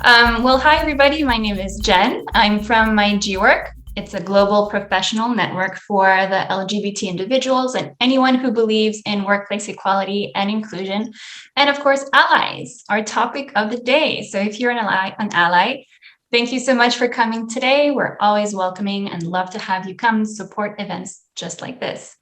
Well, hi, everybody. My name is Jen. I'm from my G-Work. It's a global professional network for the LGBT individuals and anyone who believes in workplace equality and inclusion. And of course, allies, our topic of the day. So if you're an ally, thank you so much for coming today. We're always welcoming and love to have you come support events just like this.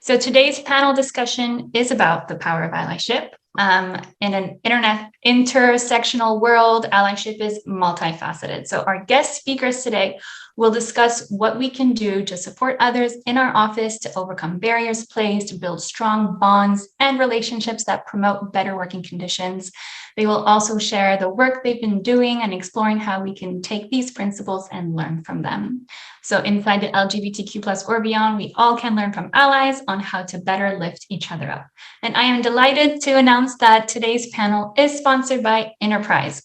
So today's panel discussion is about the power of allyship. In an intersectional world, allyship is multifaceted. So our guest speakers today will discuss what we can do to support others in our office to overcome barriers placed, to build strong bonds and relationships that promote better working conditions. They will also share the work they've been doing and exploring how we can take these principles and learn from them. So inside the LGBTQ plus or beyond, we all can learn from allies on how to better lift each other up. And I am delighted to announce that today's panel is sponsored by Enterprise.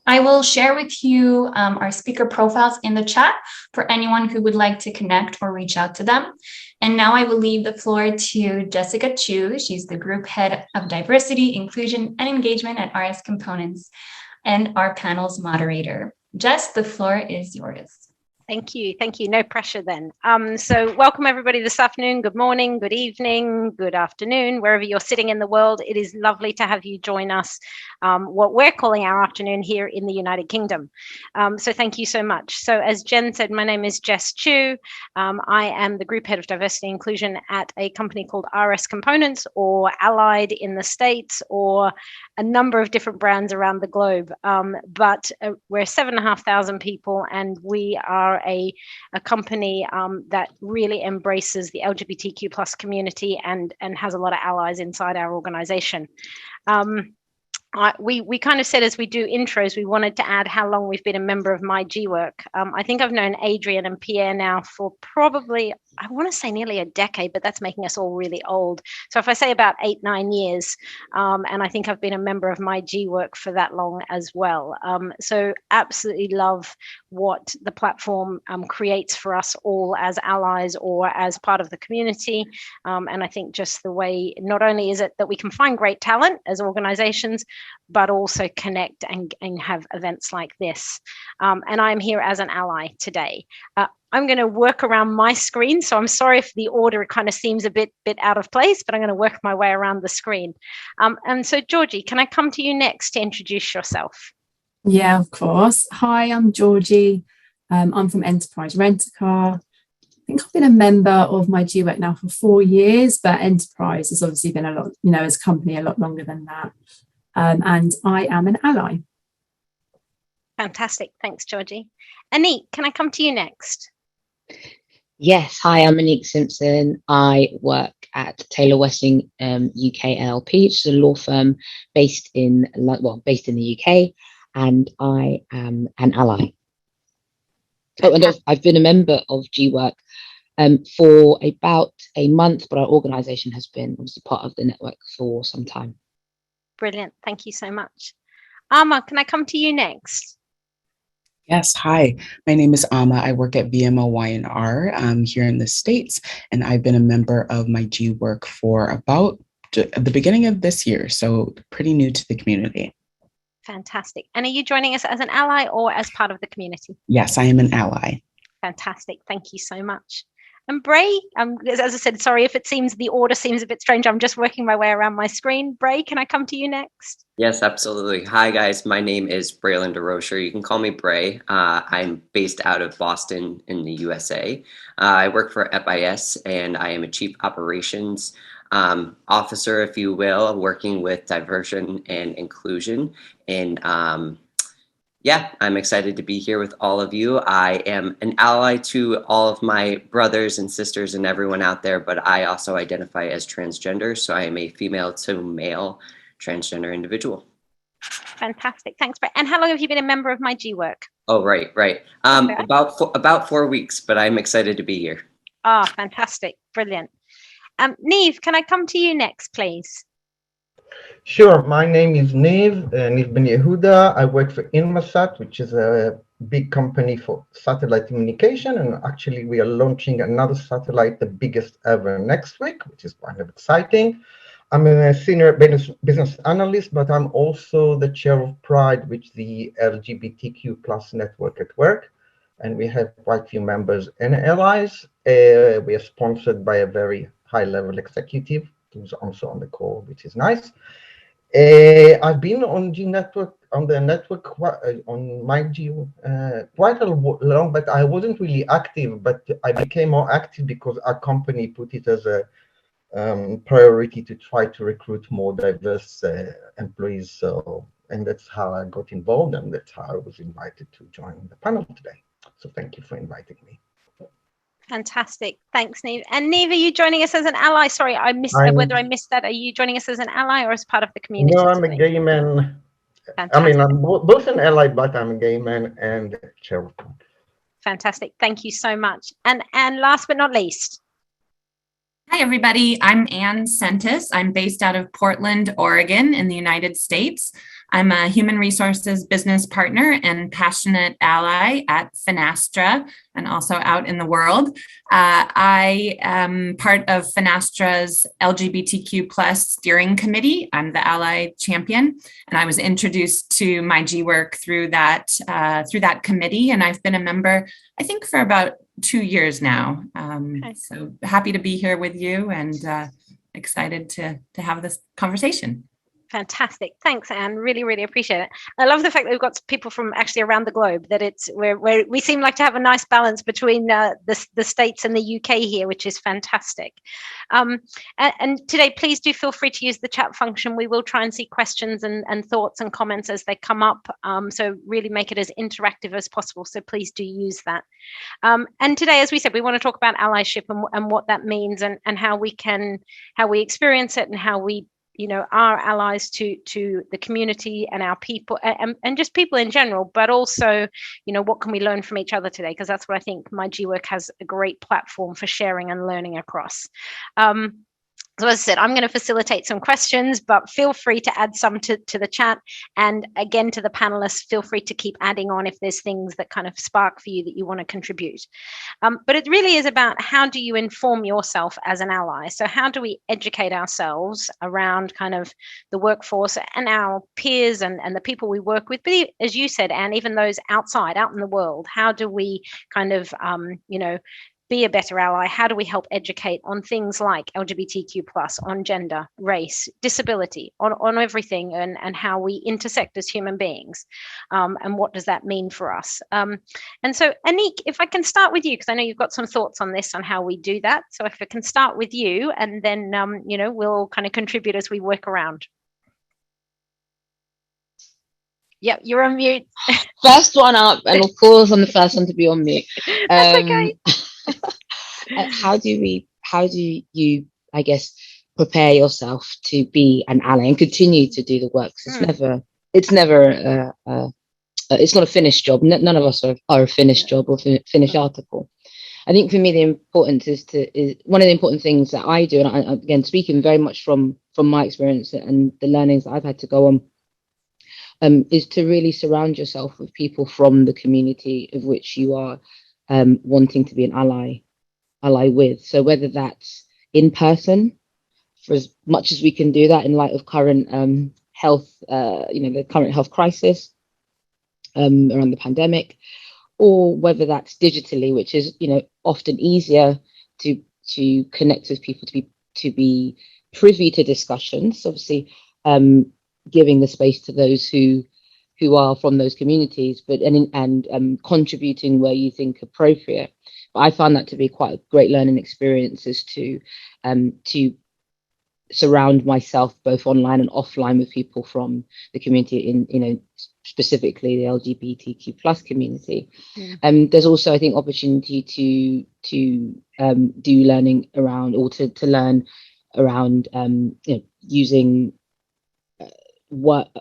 I will share with you our speaker profiles in the chat for anyone who would like to connect or reach out to them. And now I will leave the floor to Jessica Chu. She's the Group Head of Diversity, Inclusion, and Engagement at RS Components and our panel's moderator. Jess, the floor is yours. Thank you. Thank you. No pressure then. So welcome everybody this afternoon. Good morning, good evening, good afternoon, wherever you're sitting in the world. It is lovely to have you join us, what we're calling our afternoon here in the United Kingdom. So thank you so much. So as Jen said, my name is Jess Chu. I am the Group Head of Diversity and Inclusion at a company called RS Components, or Allied in the States, or a number of different brands around the globe. But we're 7,500 people, and we are a company that really embraces the LGBTQ plus community and has a lot of allies inside our organization. We kind of said as we do intros, we wanted to add how long we've been a member of My G-Work. I think I've known Adrian and Pierre now for probably, I want to say nearly a decade, but that's making us all really old. So if I say about 8-9 years, and I think I've been a member of My G-Work for that long as well. So absolutely love what the platform creates for us all as allies or as part of the community. And I think just the way, not only is it that we can find great talent as organizations, but also connect and have events like this. And I'm here as an ally today. I'm going to work around my screen, so I'm sorry if the order kind of seems a bit out of place, but I'm going to work my way around the screen. And so, Georgie, can I come to you next to introduce yourself? Yeah, of course. Hi, I'm Georgie. I'm from Enterprise Rent-A-Car. I think I've been a member of My G-Work now for 4 years, but Enterprise has obviously been a lot, as a company a lot longer than that. And I am an ally. Fantastic. Thanks, Georgie. Monique, can I come to you next? Yes. Hi, I'm Monique Simpson. I work at Taylor Westing UK LLP, which is a law firm based in the UK, and I am an ally. Oh, and I've been a member of G-Work for about a month, but our organisation has been obviously part of the network for some time. Brilliant. Thank you so much. Amma, can I come to you next? Yes, hi. My name is Amma. I work at VMLY&R here in the States, and I've been a member of My G-Work for about the beginning of this year, so pretty new to the community. Fantastic. And are you joining us as an ally or as part of the community? Yes, I am an ally. Fantastic. Thank you so much. And Bray, as I said, sorry if the order seems a bit strange. I'm just working my way around my screen. Bray, can I come to you next? Yes, absolutely. Hi, guys. My name is Braylon DeRocher. You can call me Bray. I'm based out of Boston in the USA. I work for FIS, and I am a Chief Operations Officer, if you will, working with diversion and inclusion. And yeah, I'm excited to be here with all of you. I am an ally to all of my brothers and sisters and everyone out there, but I also identify as transgender. So I am a female to male transgender individual. Fantastic. Thanks, Brett. And how long have you been a member of My G-Work? Oh, right. About 4 weeks, but I'm excited to be here. Ah, fantastic. Brilliant. Neve, can I come to you next, please? Sure. My name is Neve Ben Yehuda. I work for Inmarsat, which is a big company for satellite communication. And actually, we are launching another satellite, the biggest ever, next week, which is kind of exciting. I'm a senior business analyst, but I'm also the chair of Pride, which is the LGBTQ plus network at work. And we have quite a few members and allies. We are sponsored by a very high-level executive who's also on the call, which is nice. I've been on G Network, on the network, on my G quite a long, but I wasn't really active, but I became more active because our company put it as a priority to try to recruit more diverse employees. So, and that's how I got involved, and that's how I was invited to join the panel today. So thank you for inviting me. Fantastic. Thanks, Neve. And Neve, are you joining us as an ally? Sorry, I missed whether I missed that. Are you joining us as an ally or as part of the community? No, I'm a gay man. Fantastic. I mean, I'm both an ally, but I'm a gay man and chair of. Fantastic. Thank you so much. And last but not least. Hi, everybody. I'm Ann Sentis. I'm based out of Portland, Oregon in the United States. I'm a human resources business partner and passionate ally at Finastra and also out in the world. I am part of Finastra's LGBTQ plus steering committee. I'm the ally champion, and I was introduced to my G work through that committee, and I've been a member, I think, for about 2 years now. Okay. So happy to be here with you and excited to have this conversation. Fantastic. Thanks, Anne. Really, really appreciate it. I love the fact that we've got people from actually around the globe, that it's where we seem like to have a nice balance between the States and the UK here, which is fantastic. And today, please do feel free to use the chat function. We will try and see questions and thoughts and comments as they come up. So really make it as interactive as possible. So please do use that. And today, as we said, we want to talk about allyship and what that means and how we experience it and how we are allies to the community and our people and just people in general, but also, what can we learn from each other today? Because that's what I think my G work has a great platform for sharing and learning across. So as I said, I'm going to facilitate some questions, but feel free to add some to the chat. And again, to the panelists, feel free to keep adding on if there's things that kind of spark for you that you want to contribute. But it really is about how do you inform yourself as an ally? So how do we educate ourselves around kind of the workforce and our peers and the people we work with? But as you said, Anne, even those outside, out in the world, how do we kind of, be a better ally? How do we help educate on things like LGBTQ+, on gender, race, disability, on everything, and how we intersect as human beings? And what does that mean for us? And so, Anik, if I can start with you, because I know you've got some thoughts on this, on how we do that. So if I can start with you, and then, we'll kind of contribute as we work around. Yep, you're on mute. First one up, and of course I'm the first one to be on mute. That's okay. How do you, I guess, prepare yourself to be an ally and continue to do the work? It's not a finished job. None of us are a finished job or finished article. I think for me, the importance is one of the important things that I do, and I, again, speaking very much from my experience and the learnings that I've had to go on, is to really surround yourself with people from the community of which you are wanting to be an ally with. So whether that's in person, for as much as we can do that in light of current health, the current health crisis around the pandemic, or whether that's digitally, which is often easier to connect with people, to be privy to discussions. Obviously, giving the space to those who are from those communities, but and contributing where you think appropriate. But I found that to be quite a great learning experience, is to surround myself both online and offline with people from the community, in specifically the LGBTQ plus community. There's also, I think, opportunity to do learning around, or to learn around using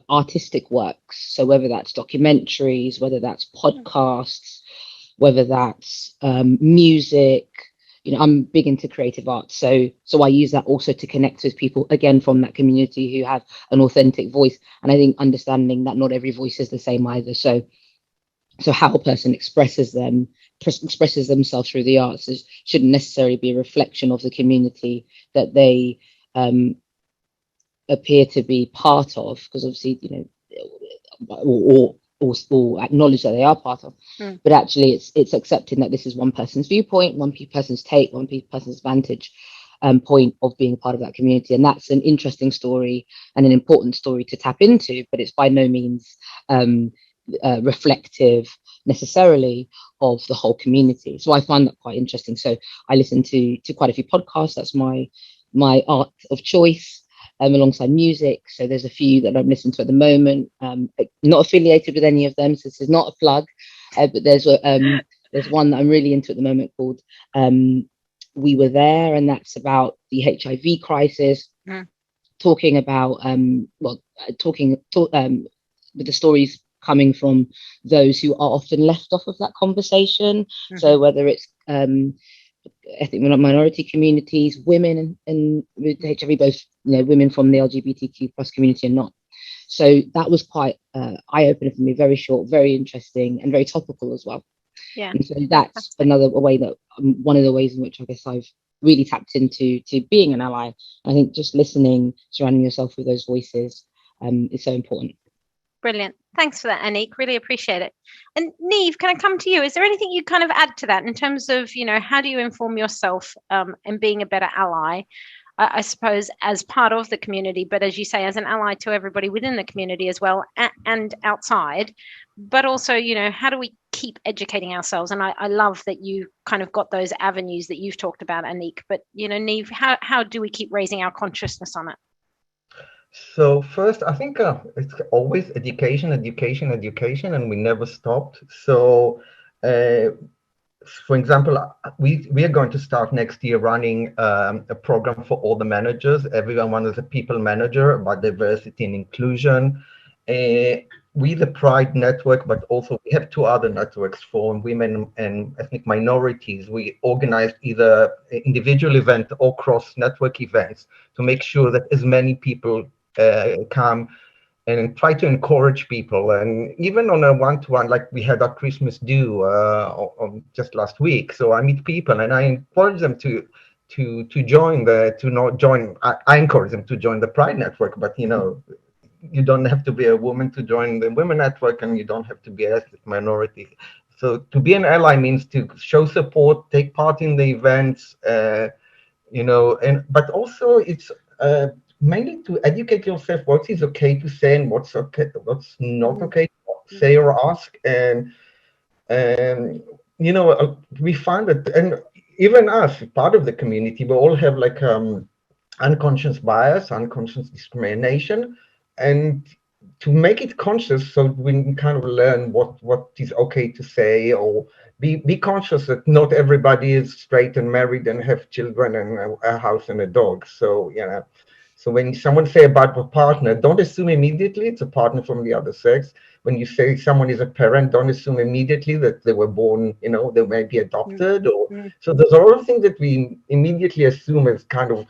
artistic works. So whether that's documentaries, whether that's podcasts, whether that's music. I'm big into creative arts, so I use that also to connect with people, again, from that community who have an authentic voice. And I think understanding that not every voice is the same either. So how a person expresses themselves through the arts shouldn't necessarily be a reflection of the community that they appear to be part of, because obviously, you know, or acknowledge that they are part of, but actually it's accepting that this is one person's viewpoint, one person's take, one person's vantage point of being part of that community. And that's an interesting story and an important story to tap into, but it's by no means reflective necessarily of the whole community. So I find that quite interesting. So I listen to quite a few podcasts. That's my art of choice, alongside music. So there's a few that I'm listening to at the moment. Not affiliated with any of them, so this is not a plug. But there's one that I'm really into at the moment called We Were There, and that's about the HIV crisis. Talking about with the stories coming from those who are often left off of that conversation. So whether it's ethnic minority communities, women and with HIV, both, you know, women from the LGBTQ plus community and not. So that was quite eye-opener for me, very short, very interesting, and very topical as well. Yeah. And so that's another way that one of the ways in which I guess I've really tapped into being an ally. I think just listening, surrounding yourself with those voices is so important. Brilliant. Thanks for that, Monique. Really appreciate it. And Neve, can I come to you? Is there anything you kind of add to that in terms of, you know, how do you inform yourself in being a better ally, I suppose, as part of the community, but as you say, as an ally to everybody within the community as well and outside, but also, you know, how do we keep educating ourselves? And I love that you kind of got those avenues that you've talked about, Monique, but, you know, Neve, how do we keep raising our consciousness on it? So first, I think it's always education, and we never stopped. So, for example, we are going to start next year running a program for all the managers. Everyone is a people manager about diversity and inclusion. We, the Pride Network, but also we have two other networks for women and ethnic minorities. We organized either individual event or cross-network events to make sure that as many people come and try to encourage people. And even on a one-to-one, like we had our Christmas do just last week. So I meet people and I encourage them to join I encourage them to join the Pride Network, but you know, you don't have to be a woman to join the Women Network, and you don't have to be an ethnic minority. So to be an ally means to show support, take part in the events, you know, but also it's mainly to educate yourself what is okay to say and what's not okay to say or ask. And you know, we find that, and even us, part of the community, we all have like unconscious bias, unconscious discrimination, and to make it conscious, so we can kind of learn what is okay to say, or be conscious that not everybody is straight and married and have children and a house and a dog. So, you know, so when someone say about a partner, don't assume immediately it's a partner from the other sex. When you say someone is a parent, don't assume immediately that they were born, you know, they may be adopted. So there's a lot of things that we immediately assume as kind of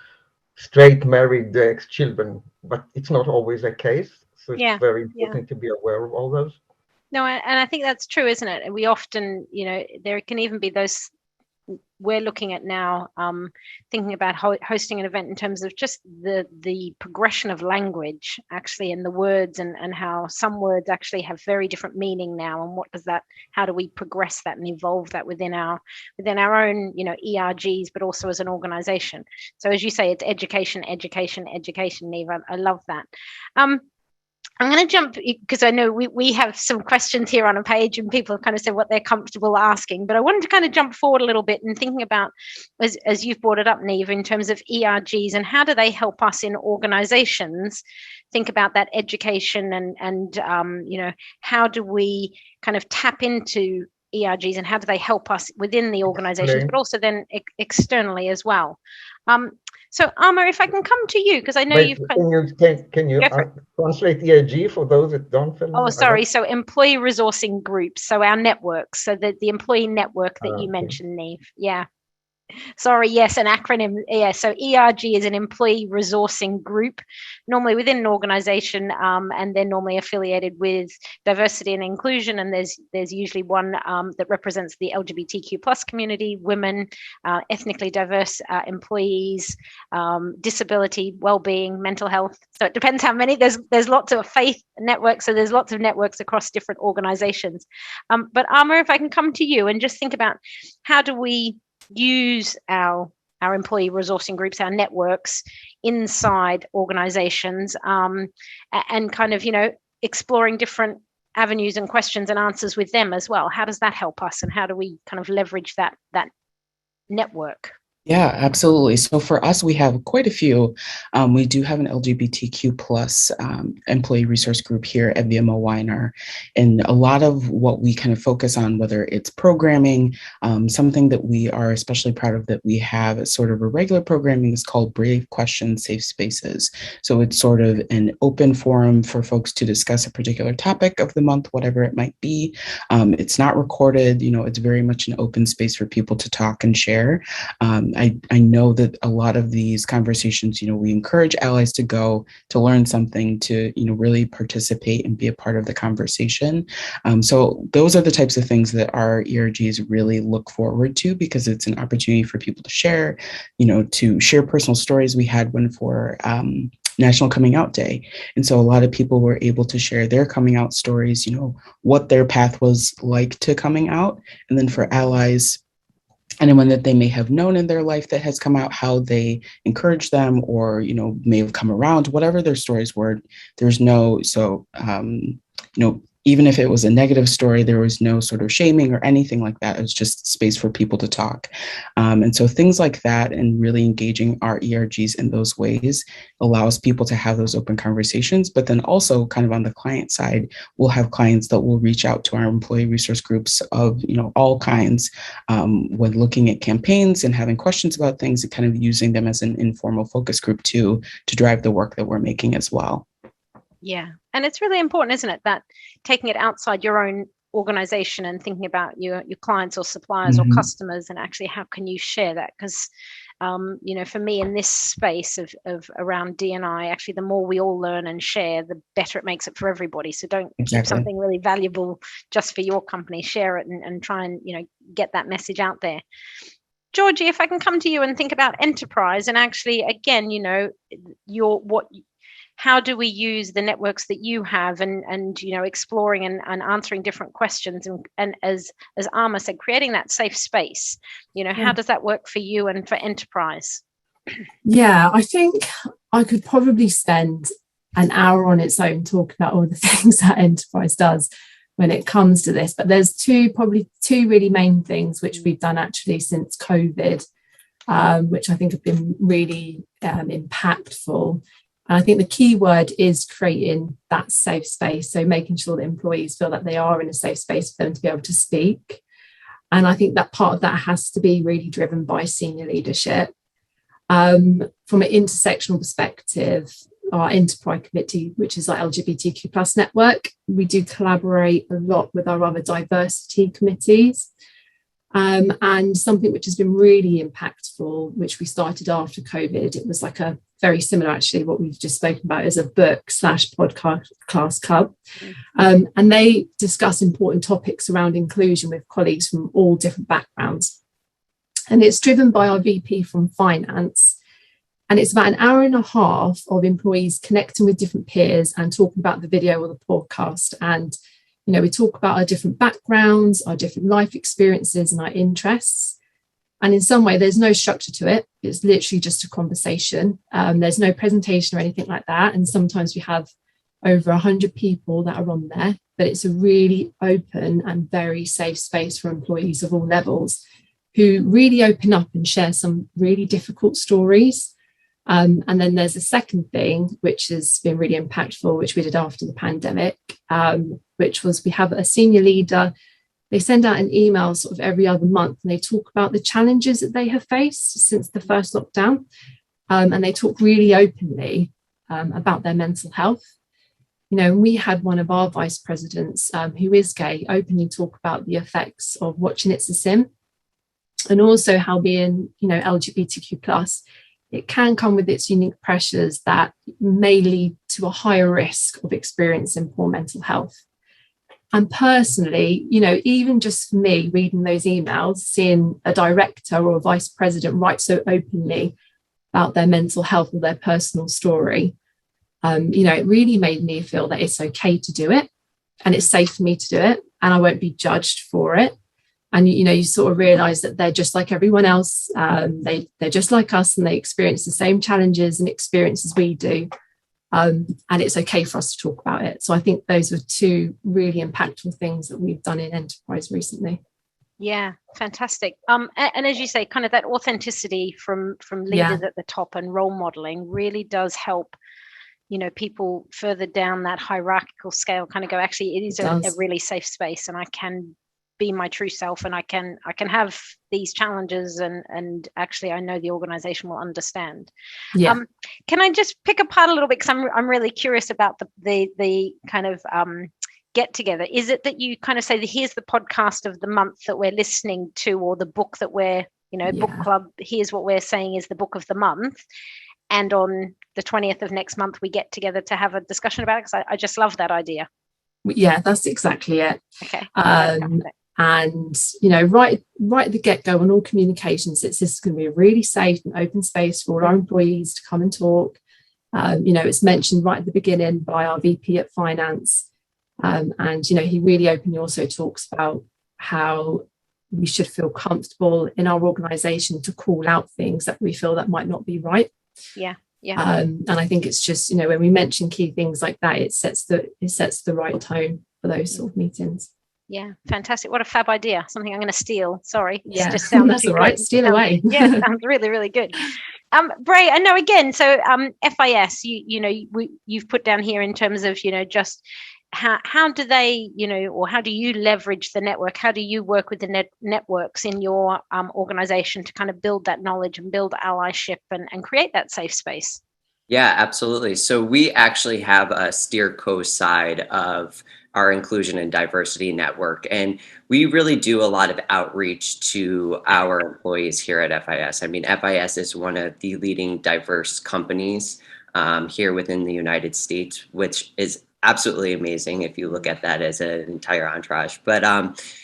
straight married ex-children, but it's not always the case. So it's very important to be aware of all those. No, and I think that's true, isn't it? And we often, you know, there can even be those, we're looking at now, thinking about hosting an event in terms of just the progression of language actually in the words, and how some words actually have very different meaning now, and what does that, how do we progress that and evolve that within our own, you know, ERGs, but also as an organization. So as you say, it's education, Neve. I love that. I'm going to jump, because I know we have some questions here on a page and people have kind of said what they're comfortable asking, but I wanted to kind of jump forward a little bit and thinking about, as you've brought it up, Neve, in terms of ERGs and how do they help us in organizations think about that education and you know, how do we kind of tap into ERGs and how do they help us within the organizations, but also then externally as well. So, Amma, if I can come to you, because I know you've... Can you translate ERG for those that don't follow? Oh, sorry. So employee resourcing groups. So our networks. So the employee network that you mentioned, Neve. Yeah. Sorry, yes, an acronym. Yeah, so ERG is an employee resourcing group, normally within an organization, and they're normally affiliated with diversity and inclusion. And there's usually one that represents the LGBTQ plus community, women, ethnically diverse employees, disability, well-being, mental health. So it depends how many. There's lots of faith networks, so there's lots of networks across different organizations. But Amma, if I can come to you and just think about how do we use our employee resourcing groups, our networks inside organizations, and kind of, exploring different avenues and questions and answers with them as well. How does that help us, and how do we kind of leverage that network? Yeah, absolutely. So for us, we have quite a few. We do have an LGBTQ plus employee resource group here at VMO and a lot of what we kind of focus on, whether it's programming, something that we are especially proud of that we have as sort of a regular programming is called Brave Questions, Safe Spaces. So it's sort of an open forum for folks to discuss a particular topic of the month, whatever it might be. It's not recorded, it's very much an open space for people to talk and share. I know that a lot of these conversations, we encourage allies to go to learn something, to, really participate and be a part of the conversation. So those are the types of things that our ERGs really look forward to, because it's an opportunity for people to share, to share personal stories. We had one for National Coming Out Day. And so a lot of people were able to share their coming out stories, what their path was like to coming out. And then for allies, anyone that they may have known in their life that has come out, how they encourage them, or, may have come around, whatever their stories were. There's no, even if it was a negative story, there was no sort of shaming or anything like that. It was just space for people to talk. And so things like that, and really engaging our ERGs in those ways, allows people to have those open conversations. But then also kind of on the client side, we'll have clients that will reach out to our employee resource groups of, all kinds, when looking at campaigns and having questions about things, and kind of using them as an informal focus group to drive the work that we're making as well. Yeah. And it's really important, isn't it, that taking it outside your own organization and thinking about your clients or suppliers or customers, and actually how can you share that? Because, for me in this space of around D&I, actually, the more we all learn and share, the better it makes it for everybody. So don't keep something really valuable just for your company, share it and try and, get that message out there. Georgie, if I can come to you and think about enterprise, and actually, again, how do we use the networks that you have, and exploring and answering different questions, and as Amma said, creating that safe space, how does that work for you and for enterprise? Yeah, I think I could probably spend an hour on its own talking about all the things that enterprise does when it comes to this, but there's two really main things which we've done actually since COVID, which I think have been really impactful. And I think the key word is creating that safe space. So making sure that employees feel that they are in a safe space for them to be able to speak. And I think that part of that has to be really driven by senior leadership. From an intersectional perspective, our enterprise committee, which is our LGBTQ plus network, we do collaborate a lot with our other diversity committees. And something which has been really impactful, which we started after COVID, it was like a very similar, actually, what we've just spoken about, is a book/podcast club. And they discuss important topics around inclusion with colleagues from all different backgrounds. And it's driven by our VP from finance. And it's about an hour and a half of employees connecting with different peers and talking about the video or the podcast. And we talk about our different backgrounds, our different life experiences and our interests. And in some way, there's no structure to it. It's literally just a conversation. There's no presentation or anything like that. And sometimes we have over 100 people that are on there, but it's a really open and very safe space for employees of all levels who really open up and share some really difficult stories. And then there's a second thing, which has been really impactful, which we did after the pandemic, which was we have a senior leader. They send out an email sort of every other month, and they talk about the challenges that they have faced since the first lockdown. And they talk really openly about their mental health. We had one of our vice presidents who is gay openly talk about the effects of watching It's a Sin. and also how being, LGBTQ plus, it can come with its unique pressures that may lead to a higher risk of experiencing poor mental health. And personally, even just for me reading those emails, seeing a director or a vice president write so openly about their mental health or their personal story, it really made me feel that it's okay to do it, and it's safe for me to do it, and I won't be judged for it. And, you sort of realize that they're just like everyone else. They're just like us, and they experience the same challenges and experiences we do. And it's okay for us to talk about it. So I think those were two really impactful things that we've done in Enterprise recently. Yeah, fantastic. And as you say, kind of that authenticity from leaders at the top and role modeling really does help, people further down that hierarchical scale kind of go, actually, it is a really safe space, and I can be my true self, and I can have these challenges, and actually I know the organization will understand. Can I just pick apart a little bit, because I'm really curious about the kind of get together? Is it that you kind of say that here's the podcast of the month that we're listening to, or the book that we're book club, here's what we're saying is the book of the month, and on the 20th of next month we get together to have a discussion about it? Because I just love that idea. That's exactly it. Okay. And right at the get-go on all communications, this is going to be a really safe and open space for all our employees to come and talk. It's mentioned right at the beginning by our VP at Finance, and he really openly also talks about how we should feel comfortable in our organisation to call out things that we feel that might not be right. And I think it's just when we mention key things like that, it sets the right tone for those sort of meetings. Yeah, fantastic. What a fab idea. Something I'm going to steal. Sorry. Yeah, just that's all right. Steal away. Yeah, sounds really, really good. Bray, I know again, so FIS, you've put down here in terms of, just how do they, or how do you leverage the network? How do you work with the networks in your organization to kind of build that knowledge and build allyship and create that safe space? Yeah, absolutely. So we actually have a steer co-side of our inclusion and diversity network, and we really do a lot of outreach to our employees here at FIS. I mean, FIS is one of the leading diverse companies here within the United States, which is absolutely amazing if you look at that as an entire entourage. But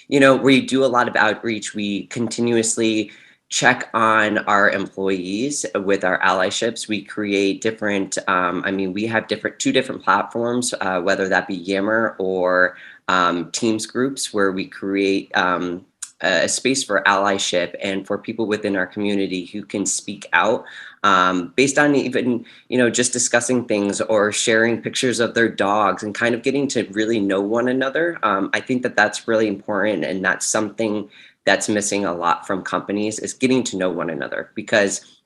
we do a lot of outreach. We continuously check on our employees with our allyships. We create different, we have two different platforms, whether that be Yammer or Teams groups, where we create a space for allyship and for people within our community who can speak out based on even, just discussing things or sharing pictures of their dogs and kind of getting to really know one another. I think that that's really important, and that's something that's missing a lot from companies, is getting to know one another, because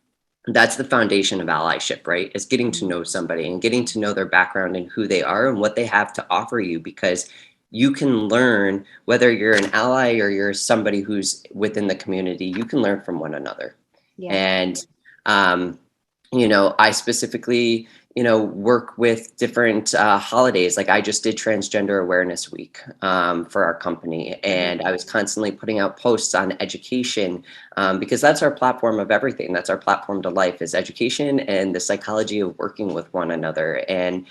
that's the foundation of allyship, right? Is getting to know somebody and getting to know their background and who they are and what they have to offer you, because you can learn, whether you're an ally or you're somebody who's within the community, you can learn from one another. Yeah. And, I specifically, work with different holidays. Like I just did Transgender Awareness Week for our company, and I was constantly putting out posts on education because that's our platform of everything. That's our platform to life, is education and the psychology of working with one another, and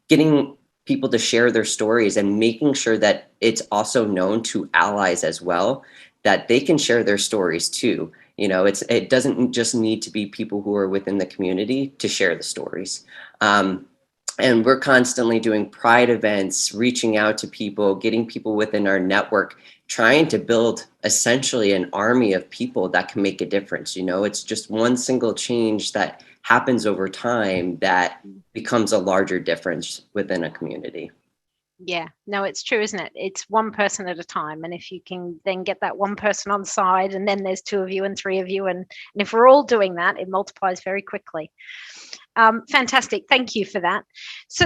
getting people to share their stories and making sure that it's also known to allies as well, that they can share their stories too. It doesn't just need to be people who are within the community to share the stories. And we're constantly doing pride events, reaching out to people, getting people within our network, trying to build essentially an army of people that can make a difference. It's just one single change that happens over time that becomes a larger difference within a community. Yeah, no, it's true, isn't it? It's one person at a time. And if you can then get that one person on side, and then there's 2 of you and 3 of you, and if we're all doing that, it multiplies very quickly. Fantastic. Thank you for that. So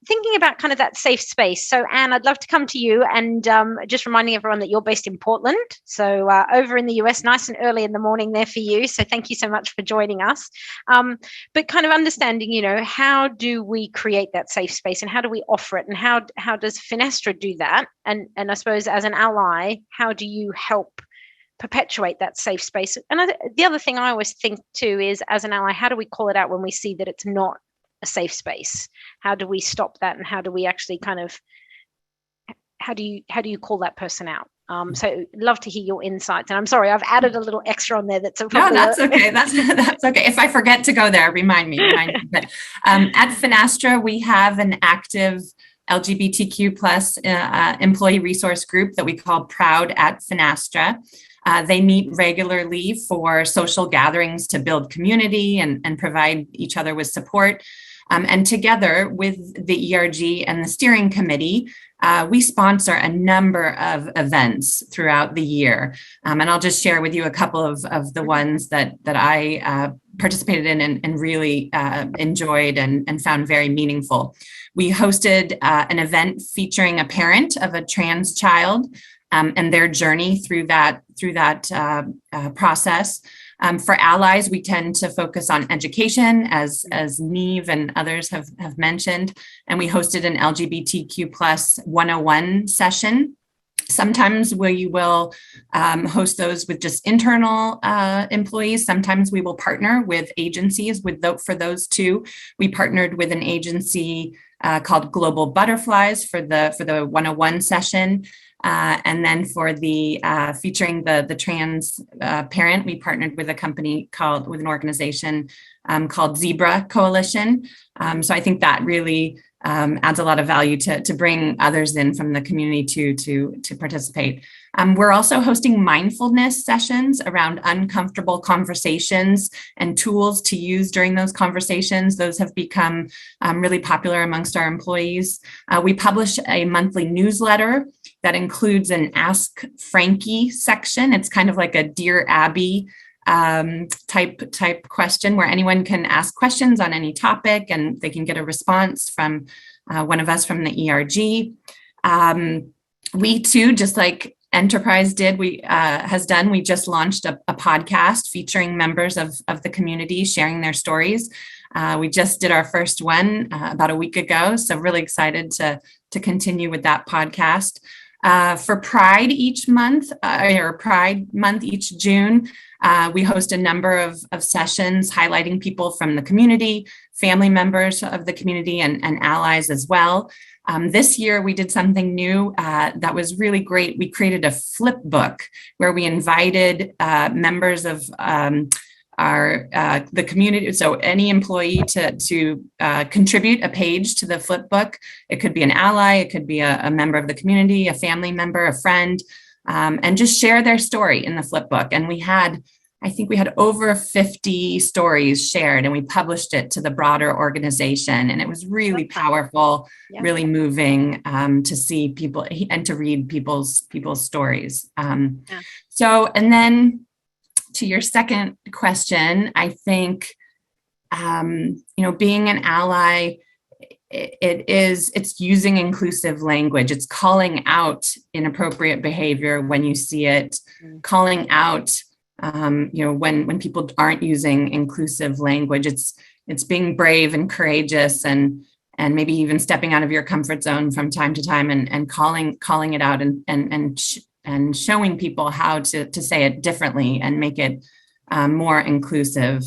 thinking about kind of that safe space. So Anne, I'd love to come to you, and just reminding everyone that you're based in Portland. So over in the US, nice and early in the morning there for you. So thank you so much for joining us. But kind of understanding, how do we create that safe space, and how do we offer it, and how does Finestra do that? And I suppose as an ally, how do you help perpetuate that safe space. And the other thing I always think too is, as an ally, how do we call it out when we see that it's not a safe space? How do we stop that, and how do we actually kind of, how do you call that person out? So love to hear your insights. And I'm sorry, I've added a little extra on there. That's okay. That's okay. If I forget to go there, remind me. But at Finastra, we have an active LGBTQ plus employee resource group that we call Proud at Finastra. They meet regularly for social gatherings to build community and provide each other with support. And together with the ERG and the steering committee, we sponsor a number of events throughout the year. And I'll just share with you a couple of the ones that I participated in and really enjoyed and found very meaningful. We hosted an event featuring a parent of a trans child and their journey through that process. For allies, we tend to focus on education, as Neve and others have mentioned, and we hosted an LGBTQ plus 101 session. Sometimes we will host those with just internal employees. Sometimes we will partner with agencies. For those two, we partnered with an agency called Global Butterflies for the 101 session. And then for the featuring the trans parent, we partnered with with an organization called Zebra Coalition. So I think that really adds a lot of value to bring others in from the community to participate. We're also hosting mindfulness sessions around uncomfortable conversations and tools to use during those conversations. Those have become really popular amongst our employees. We publish a monthly newsletter that includes an Ask Frankie section. It's kind of like a Dear Abby type question where anyone can ask questions on any topic and they can get a response from one of us from the ERG. We too, just like Enterprise has done, we just launched a podcast featuring members of the community sharing their stories. We just did our first one about a week ago, so really excited to continue with that podcast. For Pride each month, or Pride Month each June, we host a number of sessions highlighting people from the community, family members of the community, and allies as well. This year, we did something new that was really great. We created a flip book where we invited members of the community, so any employee to contribute a page to the flip book. It could be an ally, it could be a member of the community, a family member, a friend, and just share their story in the flip book. And I think we had over 50 stories shared, and we published it to the broader organization. And it was really powerful, really moving to see people and to read people's stories. So, and then to your second question, I think, being an ally, it's using inclusive language. It's calling out inappropriate behavior when you see it, calling out, when people aren't using inclusive language. It's being brave and courageous and maybe even stepping out of your comfort zone from time to time and calling it out and showing people how to say it differently and make it more inclusive.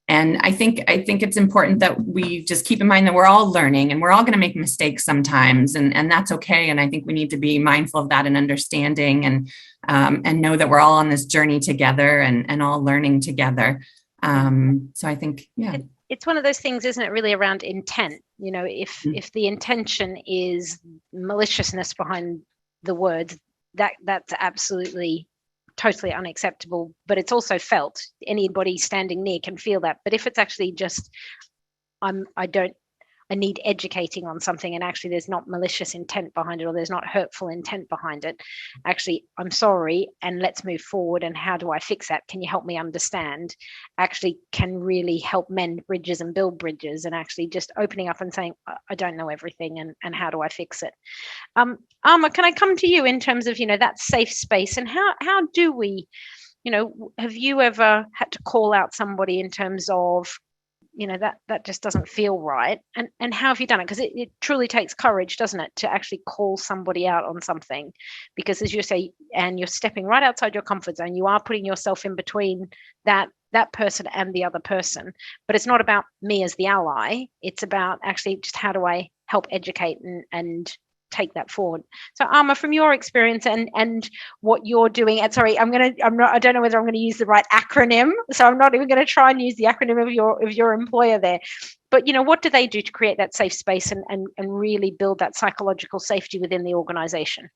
And I think it's important that we just keep in mind that we're all learning and we're all going to make mistakes sometimes, and that's okay. And I think we need to be mindful of that and understanding and know that we're all on this journey together and all learning together. So I think, it's one of those things, isn't it, really around intent? If the intention is maliciousness behind the words, that's absolutely totally unacceptable, but it's also felt. Anybody standing near can feel that. But if it's actually just I need educating on something, and actually there's not malicious intent behind it, or there's not hurtful intent behind it, actually, I'm sorry, and let's move forward, and how do I fix that? Can you help me understand? Actually can really help mend bridges and build bridges, and actually just opening up and saying, I don't know everything, and how do I fix it? Amma, can I come to you in terms of, that safe space, and how do we, have you ever had to call out somebody in terms of that just doesn't feel right. And how have you done it? Because it truly takes courage, doesn't it, to actually call somebody out on something? Because as you say, and you're stepping right outside your comfort zone, you are putting yourself in between that person and the other person. But it's not about me as the ally. It's about actually just how do I help educate and take that forward. So Amma, from your experience and what you're doing, and sorry, I don't know whether I'm going to use the right acronym, so I'm not even going to try and use the acronym of your employer there. But what do they do to create that safe space and really build that psychological safety within the organization?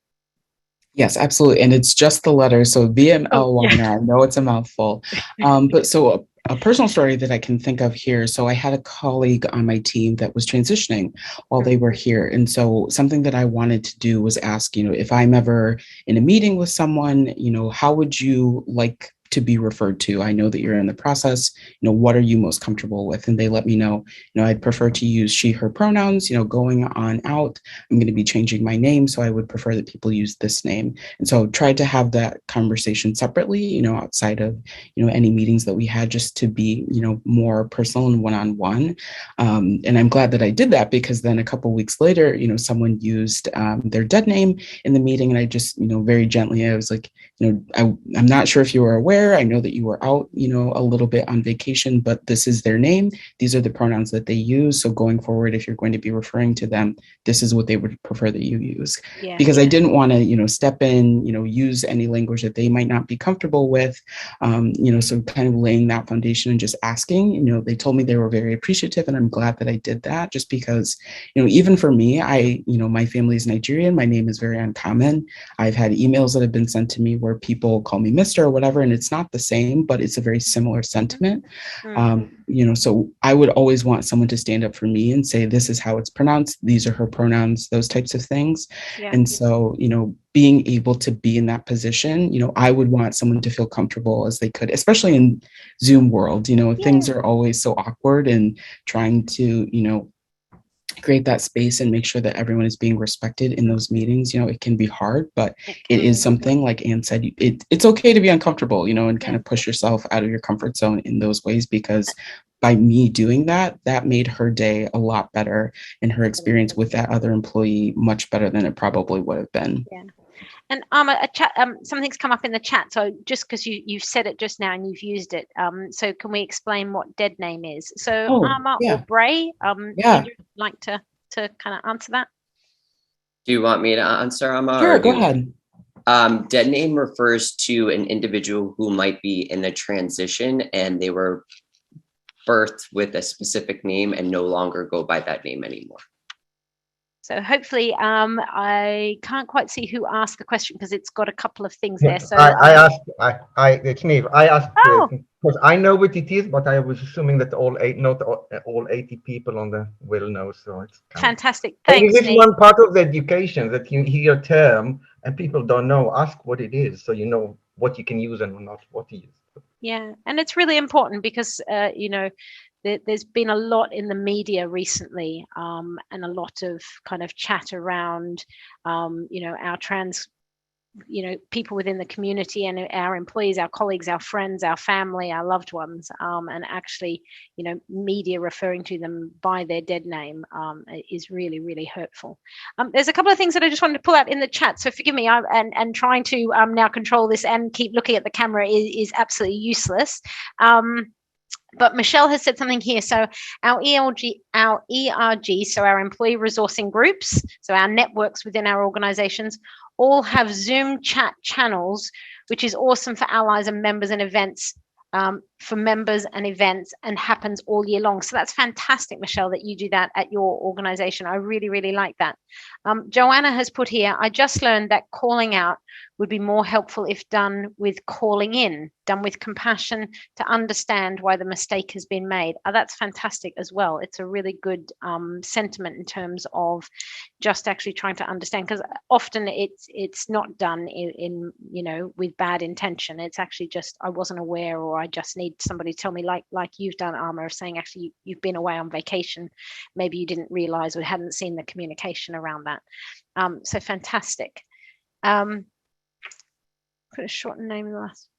Yes, absolutely. And it's just the letters. So VMLY, I know it's a mouthful. But so a personal story that I can think of here. So I had a colleague on my team that was transitioning while they were here. And so something that I wanted to do was ask, if I'm ever in a meeting with someone, how would you like to be referred to? I know that you're in the process, what are you most comfortable with? And they let me know, I'd prefer to use she, her pronouns, going on out. I'm going to be changing my name. So I would prefer that people use this name. And so tried to have that conversation separately, outside of, any meetings that we had, just to be, more personal and one-on-one. And I'm glad that I did that, because then a couple of weeks later, someone used their dead name in the meeting. And I just, very gently, I was like, I'm not sure if you were aware. I know that you were out, a little bit on vacation, but this is their name. These are the pronouns that they use. So going forward, if you're going to be referring to them, this is what they would prefer that you use. Because I didn't want to, step in, use any language that they might not be comfortable with. So kind of laying that foundation and just asking, they told me they were very appreciative, and I'm glad that I did that, just because, even for me, my family is Nigerian. My name is very uncommon. I've had emails that have been sent to me where people call me Mr. or whatever, and it's not the same, but it's a very similar sentiment. So I would always want someone to stand up for me and say, this is how it's pronounced. These are her pronouns, those types of things. And so, being able to be in that position, I would want someone to feel comfortable as they could, especially in Zoom world, things are always so awkward, and trying to, create that space and make sure that everyone is being respected in those meetings. It can be hard, but it is something, like Anne said, it's okay to be uncomfortable, and kind of push yourself out of your comfort zone in those ways, because by me doing that made her day a lot better, and her experience with that other employee much better than it probably would have been. And something's come up in the chat. So just because you've said it just now and you've used it, so can we explain what dead name is? So Amma or Bray, would you like to kind of answer that? Do you want me to answer, Amma? Sure, go ahead. Dead name refers to an individual who might be in a transition, and they were birthed with a specific name and no longer go by that name anymore. So hopefully, I can't quite see who asked the question, because it's got a couple of things there. So I asked. It's me. I asked because I know what it is, but I was assuming that not all 80 people on the will know. So it's fantastic. Thanks. This is one part of the education, that you hear a term and people don't know. Ask what it is, so you know what you can use and not what to use. Yeah, and it's really important, because there's been a lot in the media recently, and a lot of kind of chat around, our trans, people within the community, and our employees, our colleagues, our friends, our family, our loved ones, and actually, media referring to them by their dead name is really, really hurtful. There's a couple of things that I just wanted to pull out in the chat, so forgive me, and trying to now control this and keep looking at the camera is absolutely useless. But Michelle has said something here. So our ERG, so our employee resourcing groups, so our networks within our organizations, all have Zoom chat channels, which is awesome for allies and members and events, for members and events, and happens all year long. So that's fantastic, Michelle, that you do that at your organization. I really, really like that. Joanna has put here, I just learned that calling out would be more helpful if done with calling in, done with compassion to understand why the mistake has been made. That's fantastic as well. It's a really good sentiment in terms of just actually trying to understand, because often it's not done in with bad intention. It's actually just, I wasn't aware, or I just need somebody to tell me, like you've done, Amma, of saying actually you've been away on vacation, maybe you didn't realize or hadn't seen the communication around that. So fantastic. Put a shortened name in the last.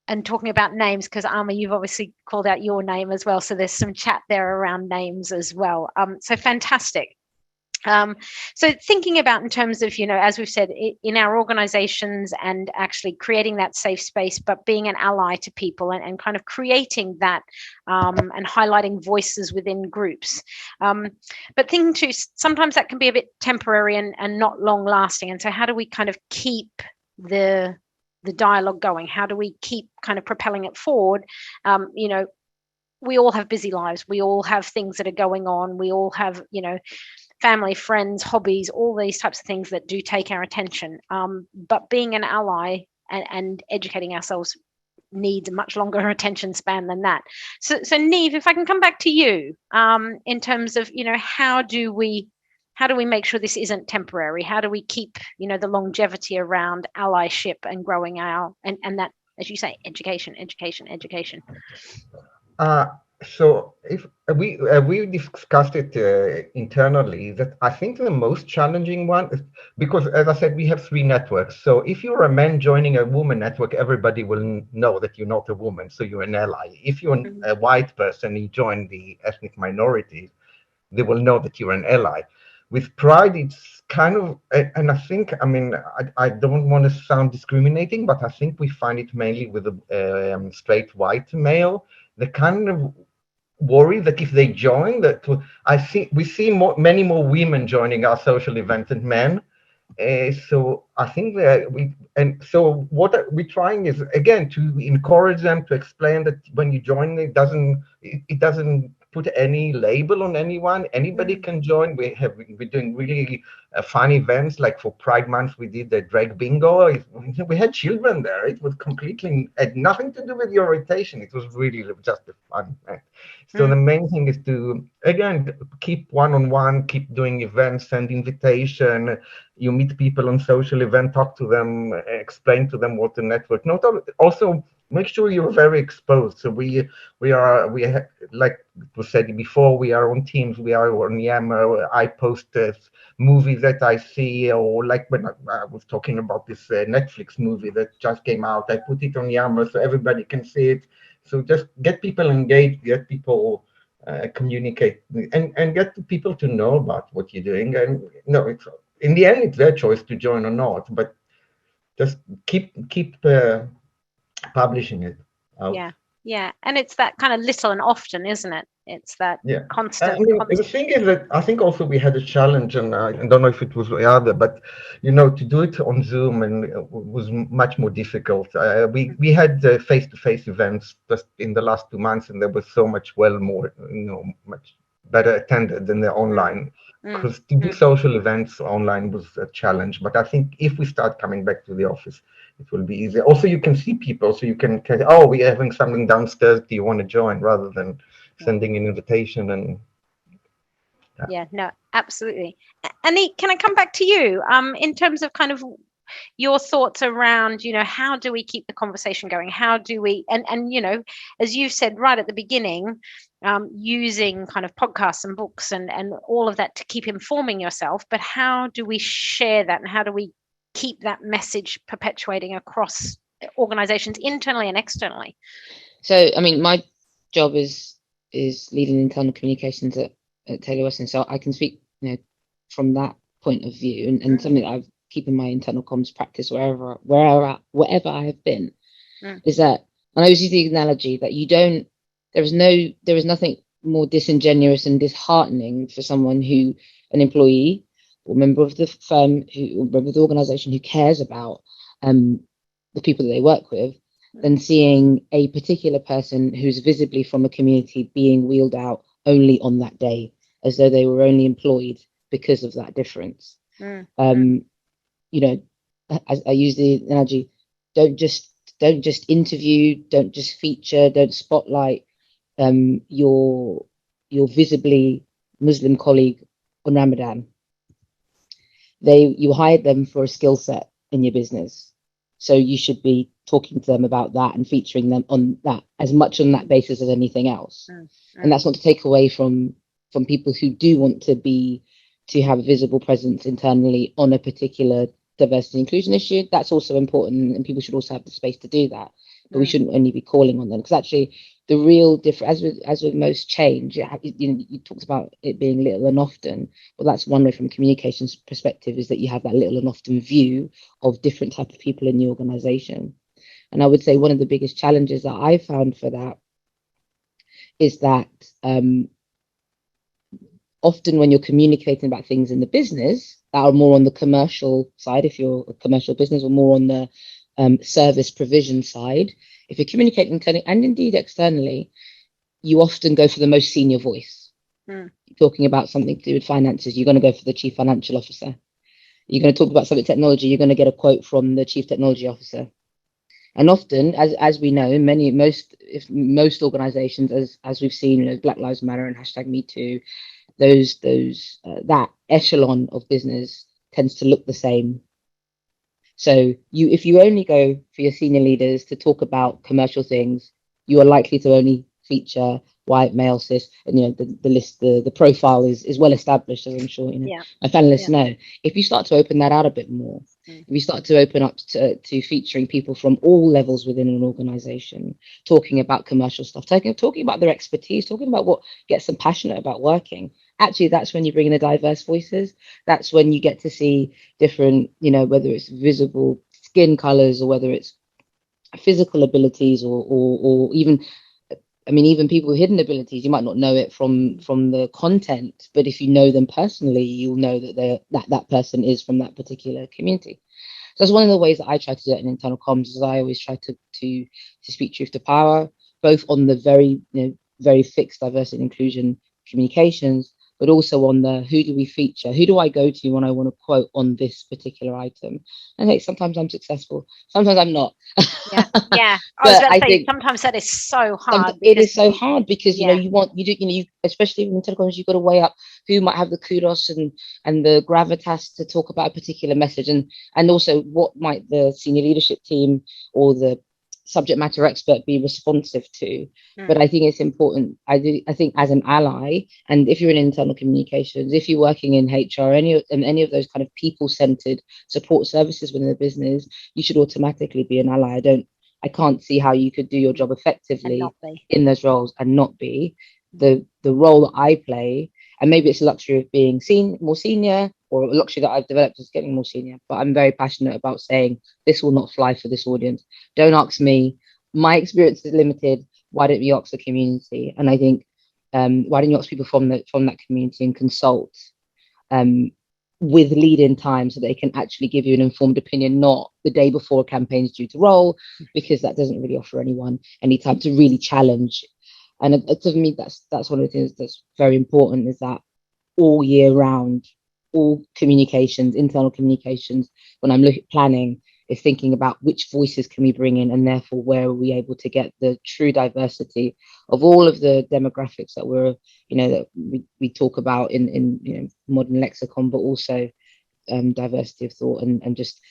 and talking about names, because Amma, you've obviously called out your name as well, so there's some chat there around names as well. So fantastic. So thinking about in terms of, as we've said, in our organizations and actually creating that safe space, but being an ally to people and kind of creating that and highlighting voices within groups. But thinking too, sometimes that can be a bit temporary and not long lasting. And so how do we kind of keep the dialogue going? How do we keep kind of propelling it forward? We all have busy lives. We all have things that are going on. We all have, family, friends, hobbies, all these types of things that do take our attention. But being an ally and educating ourselves needs a much longer attention span than that. So Neve, if I can come back to you, in terms of, how do we make sure this isn't temporary? How do we keep, the longevity around allyship and growing and that, as you say, education. So if we discussed it internally, that I think the most challenging one is because, as I said, we have 3 networks. So if you're a man joining a woman network, everybody will know that you're not a woman, so you're an ally. If you're a white person, you join the ethnic minority, they will know that you're an ally. With Pride, it's kind of, and I think, I don't want to sound discriminating, but I think we find it mainly with a straight white male. The kind of worry that if they join, that we see many more women joining our social event than men. So I think that so what we're trying is, again, to encourage them, to explain that when you join, it doesn't put any label on anyone. Anybody can join. We're doing really fun events. Like for Pride Month, we did the drag bingo. We had children there. It was had nothing to do with your orientation. It was really just a fun event. So the main thing is to, again, keep one-on-one, keep doing events, send invitation. You meet people on social event, talk to them, explain to them what the network. Also make sure you're very exposed. So we like it was said before, we are on Teams, we are on Yammer. I post movies that I see, or like when I was talking about this Netflix movie that just came out, I put it on Yammer so everybody can see it. So just get people engaged, get people communicate, and get people to know about what you're doing. And it's in the end, it's their choice to join or not, but just keep publishing it out. Yeah, and it's that kind of little and often, isn't it? It's that constant. The thing is that I think also we had a challenge, and I don't know if it was the other, but to do it on Zoom and was much more difficult. We had face-to-face events just in the last 2 months, and they were so much much better attended than the online. Because to do social events online was a challenge, but I think if we start coming back to the office, it will be easier. Also, you can see people, so you can we're having something downstairs. Do you want to join? Rather than sending an invitation and. Yeah, no, absolutely. Annie, can I come back to you? In terms of kind of your thoughts around, how do we keep the conversation going? How do we, and as you've said right at the beginning, using kind of podcasts and books and all of that to keep informing yourself, but how do we share that and how do we keep that message perpetuating across organizations internally and externally? So, my job is leading internal communications at Taylor Weston, so I can speak, from that point of view, and something that I've keep in my internal comms practice whatever I have been, is that, and I always use the analogy that there is nothing more disingenuous and disheartening for someone an employee or member of the firm or member of the organization who cares about the people that they work with, than seeing a particular person who's visibly from a community being wheeled out only on that day, as though they were only employed because of that difference. As I use the analogy, don't just interview, don't just feature, don't spotlight your visibly Muslim colleague on Ramadan. You hired them for a skill set in your business, so you should be talking to them about that and featuring them on that as much on that basis as anything else. And that's not to take away from people who do want to have a visible presence internally on a particular diversity and inclusion issue. That's also important, and people should also have the space to do that. but we shouldn't only be calling on them, because actually the real difference, as with most change, you talked about it being little and often. Well, that's one way from a communications perspective, is that you have that little and often view of different type of people in the organization. And I would say one of the biggest challenges that I found for that is that often when you're communicating about things in the business that are more on the commercial side, if you're a commercial business, or more on the service provision side, if you're communicating internally and indeed externally, you often go for the most senior voice. Talking about something to do with finances, you're going to go for the chief financial officer. You're going to talk about something technology, you're going to get a quote from the chief technology officer. And often, as we know, most organizations, as we've seen, Black Lives Matter and #MeToo, that echelon of business tends to look the same. So if you only go for your senior leaders to talk about commercial things, you are likely to only feature white, male, cis, and the list, the profile is well established, as I'm sure my panelists know. If you start to open that out a bit more, if you start to open up to featuring people from all levels within an organization, talking about commercial stuff, talking about their expertise, talking about what gets them passionate about working, actually that's when you bring in the diverse voices. That's when you get to see different, whether it's visible skin colors, or whether it's physical abilities, or even people with hidden abilities. You might not know it from the content, but if you know them personally, you'll know that that person is from that particular community. So that's one of the ways that I try to do it in internal comms, is I always try to speak truth to power, both on the very fixed diversity and inclusion communications, but also on the who do we feature, who do I go to when I want to quote on this particular item. And I think sometimes I'm successful, sometimes I'm not. Yeah. I think sometimes that is so hard. It is so hard because you especially in telecoms, you've got to weigh up who might have the kudos and the gravitas to talk about a particular message, and also what might the senior leadership team or the subject matter expert be responsive to. But I think it's important. I think as an ally, and if you're in internal communications, if you're working in HR, any of those kind of people-centered support services within the business, you should automatically be an ally. I can't see how you could do your job effectively in those roles and not be. The role that I play, and maybe it's a luxury of being more senior, or a luxury that I've developed is getting more senior, but I'm very passionate about saying this will not fly for this audience. Don't ask me. My experience is limited. Why don't you ask the community? And I think why don't you ask people from that community and consult with lead-in time, so they can actually give you an informed opinion, not the day before a campaign is due to roll, because that doesn't really offer anyone any time to really challenge. And to me, that's one of the things that's very important, is that all year round, all communications, internal communications, when I'm planning, is thinking about which voices can we bring in, and therefore where are we able to get the true diversity of all of the demographics that that we talk about in modern lexicon, but also diversity of thought and just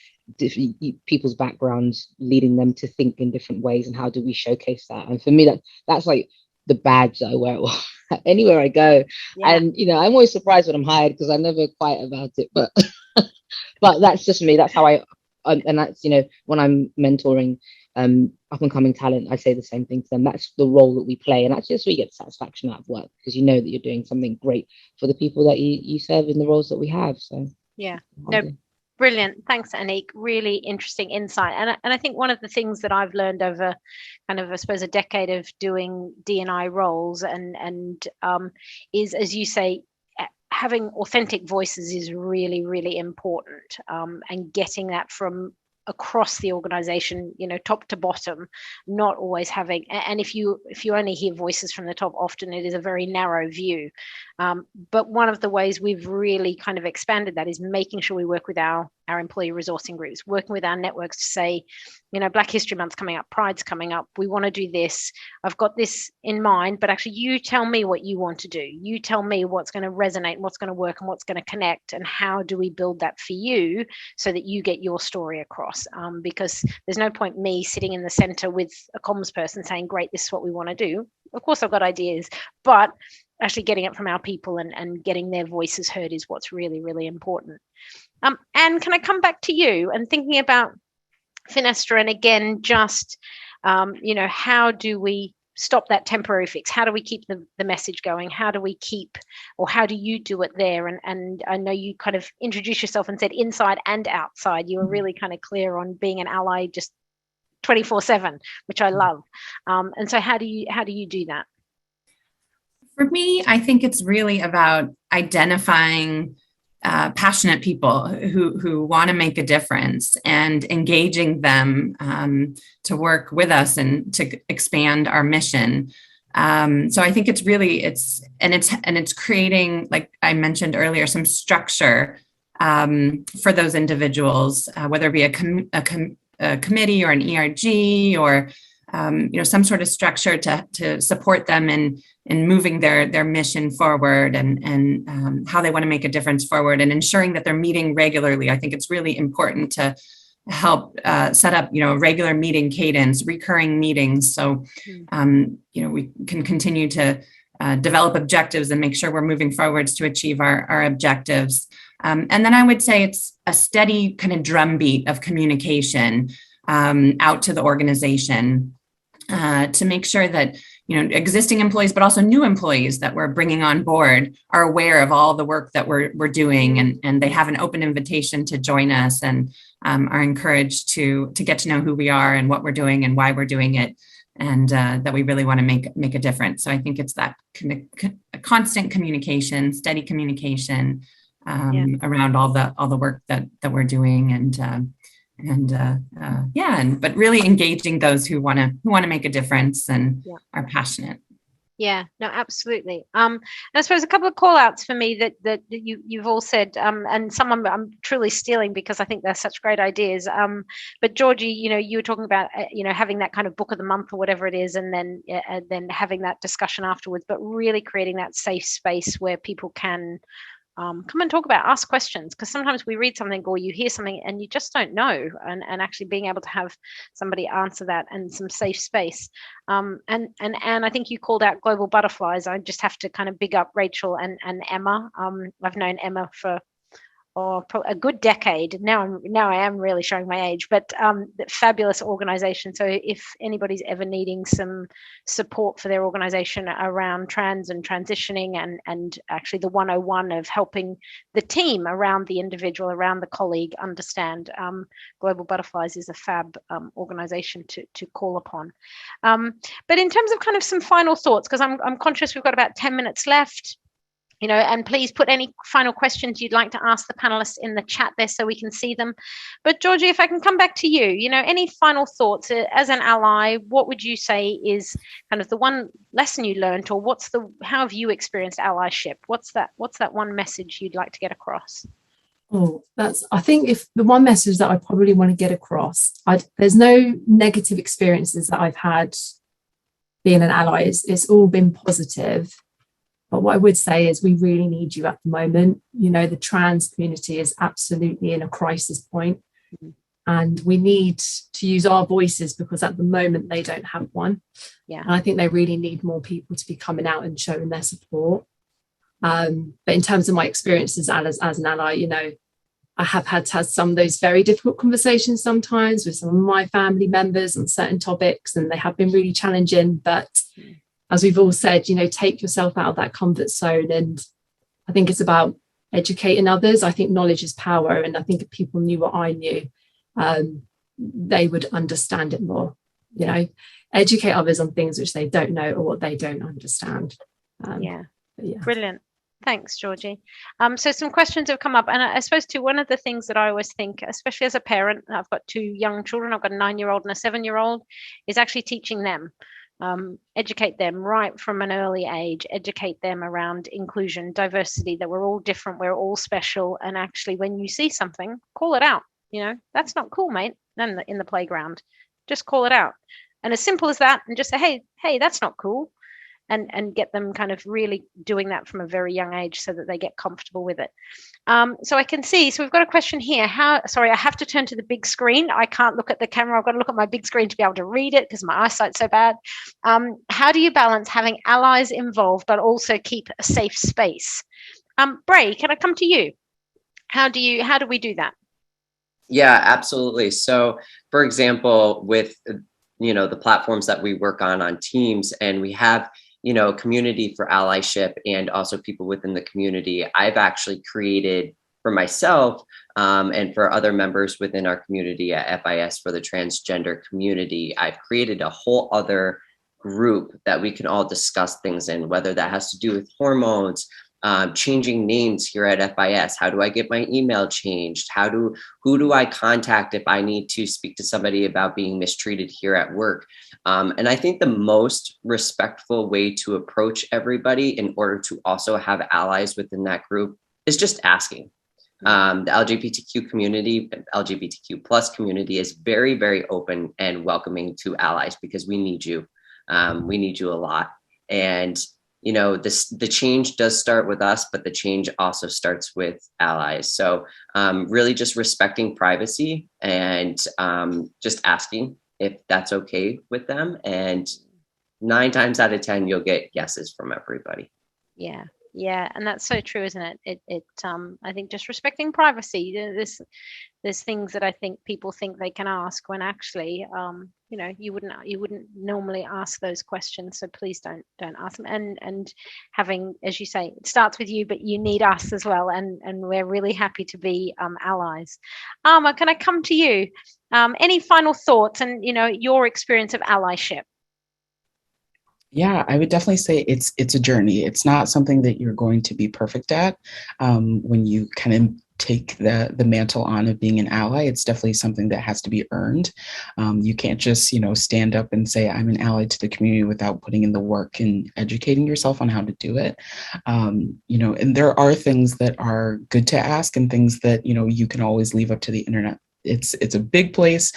people's backgrounds, leading them to think in different ways, and how do we showcase that? And for me, that's like the badge that I wear anywhere I go. And I'm always surprised when I'm hired, because I'm never quiet about it, but but that's just me. That's how and that's when I'm mentoring up and coming talent, I say the same thing to them. That's the role that we play, and actually that's where you get satisfaction out of work, because you know that you're doing something great for the people that you serve in the roles that we have. So brilliant. Thanks, Anik. Really interesting insight. And I think one of the things that I've learned over kind of, I suppose, a decade of doing D&I roles and is, as you say, having authentic voices is really, really important, and getting that from across the organization, top to bottom, not always having, and if you only hear voices from the top, often it is a very narrow view. But one of the ways we've really kind of expanded that is making sure we work with our employee resourcing groups, working with our networks to say, Black History Month's coming up, Pride's coming up, we want to do this. I've got this in mind, but actually you tell me what you want to do. You tell me what's going to resonate, what's going to work, and what's going to connect, and how do we build that for you so that you get your story across? Because there's no point me sitting in the center with a comms person saying, great, this is what we want to do. Of course, I've got ideas, but actually getting it from our people and getting their voices heard is what's really, really important. And can I come back to you and thinking about Finestra, and again, just How do we stop that temporary fix? How do we keep the message going? How do we keep, or how do you do it there? And I know you kind of introduced yourself and said inside and outside. You were really kind of clear on being an ally just 24/7, which I love. And so how do you do that? For me, I think it's really about identifying passionate people who want to make a difference and engaging them to work with us and to expand our mission. So I think it's creating, like I mentioned earlier, some structure for those individuals, whether it be a committee or an ERG or some sort of structure to support them in moving their mission forward and how they want to make a difference forward, and ensuring that they're meeting regularly. I think it's really important to help set up, a regular meeting cadence, recurring meetings. So, we can continue to develop objectives and make sure we're moving forwards to achieve our objectives. And then I would say it's a steady kind of drumbeat of communication out to the organization to make sure that existing employees, but also new employees that we're bringing on board are aware of all the work that we're doing, and they have an open invitation to join us and are encouraged to get to know who we are and what we're doing and why we're doing it, and that we really want to make a difference. So I think it's that constant communication, steady communication around all the work that we're doing, but really engaging those who want to make a difference and are passionate. Yeah, no, absolutely. And I suppose a couple of call outs for me that you've all said, and some I'm truly stealing because I think they're such great ideas. But Georgie, you were talking about, having that kind of book of the month or whatever it is, and then having that discussion afterwards, but really creating that safe space where people can come and talk about, ask questions, because sometimes we read something or you hear something and you just don't know, and actually being able to have somebody answer that and some safe space. And I think you called out global butterflies. I just have to kind of big up Rachel and Emma. I've known Emma for a good decade now. I am really showing my age, but fabulous organization. So if anybody's ever needing some support for their organization around trans and transitioning, and actually the 101 of helping the team around the individual, around the colleague understand, Global Butterflies is a fab organization to call upon. But in terms of kind of some final thoughts, because I'm conscious we've got about 10 minutes left. And please put any final questions you'd like to ask the panelists in the chat there so we can see them. But Georgie, if I can come back to you, any final thoughts as an ally, what would you say is kind of the one lesson you learned, or how have you experienced allyship? What's that one message you'd like to get across? I think if the one message that I probably want to get across, there's no negative experiences that I've had being an ally. It's all been positive. But what I would say is we really need you at the moment. The trans community is absolutely in a crisis point, and we need to use our voices because at the moment they don't have one. Yeah. And I think they really need more people to be coming out and showing their support. But in terms of my experiences as an ally, I have had to have some of those very difficult conversations sometimes with some of my family members on certain topics, and they have been really challenging. But as we've all said, take yourself out of that comfort zone. And I think it's about educating others. I think knowledge is power. And I think if people knew what I knew, they would understand it more. Educate others on things which they don't know or what they don't understand. Brilliant. Thanks, Georgie. So some questions have come up. And I suppose too, one of the things that I always think, especially as a parent, I've got 2 young children, I've got a 9-year-old and a 7-year-old, is actually teaching them. Educate them right from an early age, educate them around inclusion, diversity, that we're all different, we're all special. And actually, when you see something, call it out. That's not cool, mate. Then in the playground, just call it out. And as simple as that, and just say, hey, that's not cool. And get them kind of really doing that from a very young age so that they get comfortable with it. So I can see, so we've got a question here. I have to turn to the big screen. I can't look at the camera. I've got to look at my big screen to be able to read it because my eyesight's so bad. How do you balance having allies involved, but also keep a safe space? Bray, can I come to you? How do we do that? Yeah, absolutely. So for example, with the platforms that we work on Teams, and we have, community for allyship and also people within the community. I've actually created for myself and for other members within our community at FIS for the transgender community, I've created a whole other group that we can all discuss things in, whether that has to do with hormones, changing names here at FIS. How do I get my email changed? Who do I contact if I need to speak to somebody about being mistreated here at work? And I think the most respectful way to approach everybody in order to also have allies within that group is just asking. The LGBTQ community, LGBTQ plus community is very, very open and welcoming to allies because we need you. We need you a lot. And, the change does start with us, but the change also starts with allies. So really just respecting privacy and just asking if that's okay with them. And 9 times out of 10, you'll get yeses from everybody. Yeah. Yeah, and that's so true, isn't it? I think just respecting privacy. There's things that I think people think they can ask when actually, you wouldn't normally ask those questions. So please don't ask them. And having, as you say, it starts with you, but you need us as well. And we're really happy to be allies. Amma, can I come to you? Any final thoughts and your experience of allyship? Yeah, I would definitely say it's a journey. It's not something that you're going to be perfect at when you kind of take the mantle on of being an ally. It's definitely something that has to be earned. You can't just, stand up and say, I'm an ally to the community without putting in the work and educating yourself on how to do it. And there are things that are good to ask and things that, you can always leave up to the internet. It's a big place.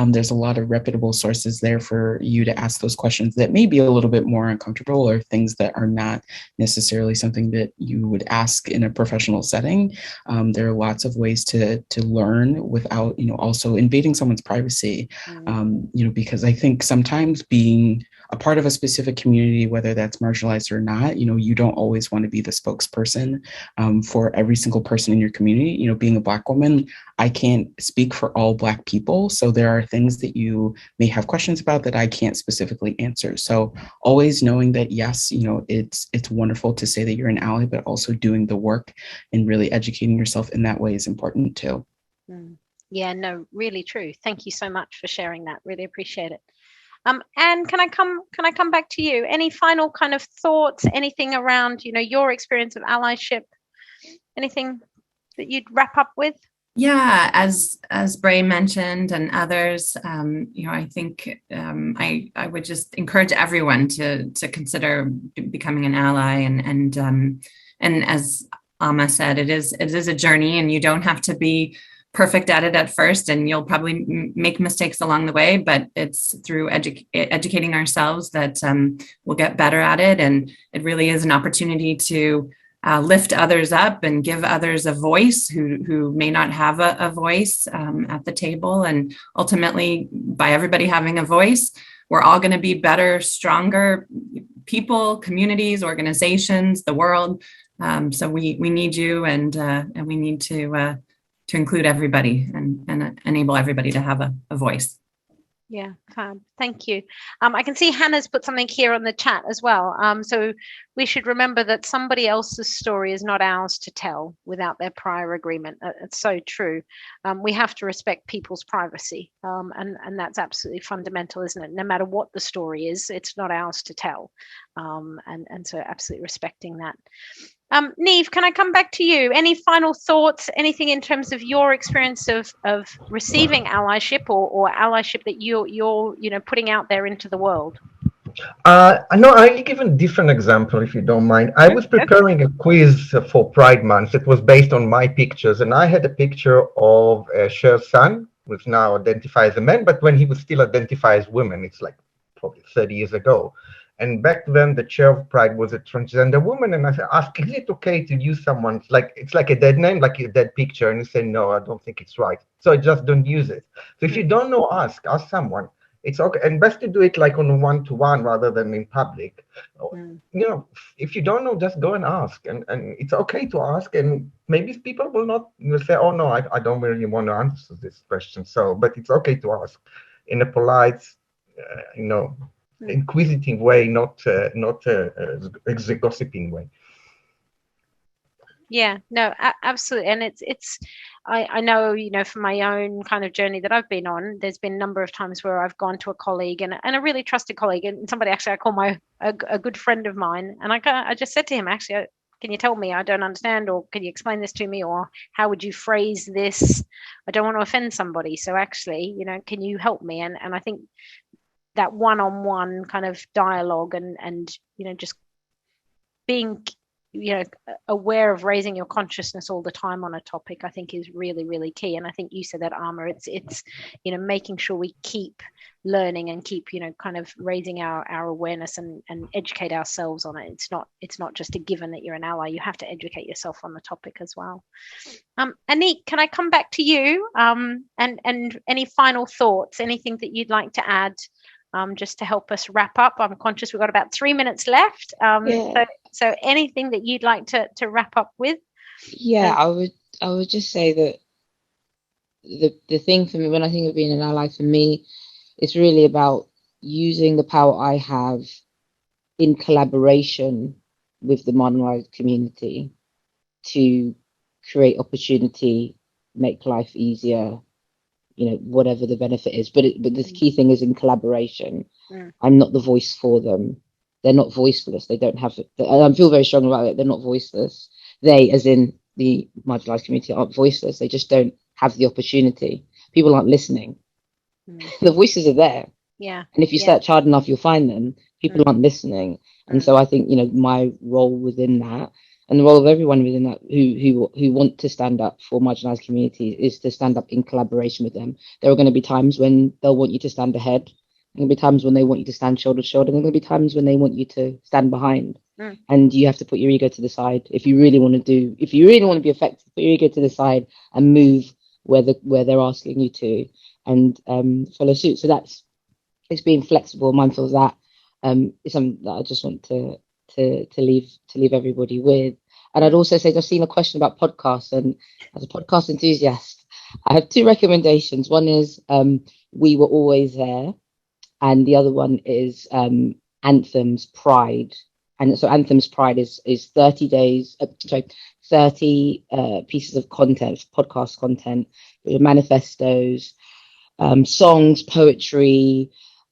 There's a lot of reputable sources there for you to ask those questions that may be a little bit more uncomfortable or things that are not necessarily something that you would ask in a professional setting. There are lots of ways to learn without, also invading someone's privacy. Because I think sometimes being a part of a specific community, whether that's marginalized or not, you don't always want to be the spokesperson for every single person in your community. Being a Black woman, I can't speak for all Black people. So there are things that you may have questions about that I can't specifically answer. So always knowing that, yes, it's wonderful to say that you're an ally, but also doing the work and really educating yourself in that way is important too. Yeah, no, really true. Thank you so much for sharing that. Really appreciate it. And can I come back to you? Any final kind of thoughts, anything around, your experience of allyship, anything that you'd wrap up with? Yeah, as Bray mentioned and others, I think I would just encourage everyone to consider becoming an ally, and as Amma said, it is a journey, and you don't have to be perfect at it at first, and you'll probably make mistakes along the way, but it's through educating ourselves that we'll get better at it. And it really is an opportunity to lift others up and give others a voice who may not have a voice at the table. And ultimately, by everybody having a voice, we're all going to be better, stronger people, communities, organizations, the world. So we need you, and we need to include everybody and enable everybody to have a voice. Yeah, thank you. I can see Hannah's put something here on the chat as well. So we should remember that somebody else's story is not ours to tell without their prior agreement. It's so true. We have to respect people's privacy, and that's absolutely fundamental, isn't it? No matter what the story is, it's not ours to tell, and so absolutely respecting that. Neve, can I come back to you? Any final thoughts, anything in terms of your experience of receiving allyship or allyship that you're putting out there into the world? No, I'll give a different example if you don't mind. I was preparing a quiz for Pride Month. It was based on my pictures, and I had a picture of Cher's son, which now identifies as a man, but when he was still identified as woman, it's like probably 30 years ago. And back then, the chair of Pride was a transgender woman. And I asked, is it okay to use someone's, it's like a dead name, like a dead picture? And he said, no, I don't think it's right. So I just don't use it. So if you don't know, ask someone. It's okay. And best to do it like on a one-to-one rather than in public. If you don't know, just go and ask. And it's okay to ask. And maybe people will say, oh, no, I don't really want to answer this question. So, but it's okay to ask in a polite, inquisitive way, not a gossiping way. Yeah, no, absolutely. And I know, from my own kind of journey that I've been on, there's been a number of times where I've gone to a colleague and a really trusted colleague, and somebody actually I call a good friend of mine, and I just said to him, actually, can you tell me? I don't understand, or can you explain this to me, or how would you phrase this? I don't want to offend somebody, so actually, can you help me? And I think that one-on-one kind of dialogue and just being aware of raising your consciousness all the time on a topic, I think is really, really key. And I think you said that, Amma, it's making sure we keep learning and keep kind of raising our awareness and educate ourselves on it. It's not just a given that you're an ally. You have to educate yourself on the topic as well. Monique, can I come back to you, and any final thoughts, anything that you'd like to add, just to help us wrap up? I'm conscious we've got about 3 minutes left. So anything that you'd like to wrap up with? Yeah, I would just say that the thing for me, when I think of being an ally, for me, it's really about using the power I have in collaboration with the marginalized community to create opportunity, make life easier, whatever the benefit is. But the key thing is in collaboration. I'm not the voice for them. They're not voiceless. They don't have, I feel very strong about it. They're not voiceless. They, as in the marginalized community, aren't voiceless. They just don't have the opportunity. People aren't listening. The voices are there. Yeah. And if you search hard enough, you'll find them. People aren't listening. And so I think, my role within that, and the role of everyone within that who want to stand up for marginalized communities, is to stand up in collaboration with them. There are going to be times when they'll want you to stand ahead. There are going to be times when they want you to stand shoulder to shoulder. There are going to be times when they want you to stand behind. And you have to put your ego to the side. If you really want to be effective, put your ego to the side and move where they're asking you to, and follow suit. So it's being flexible, mindful of that. Is something that I just want to leave everybody with. And I'd also say, I've seen a question about podcasts, and as a podcast enthusiast, I have 2 recommendations. One is We Were Always There, and the other one is Anthem's Pride. And so Anthem's Pride is 30 pieces of content, podcast content, manifestos, songs, poetry,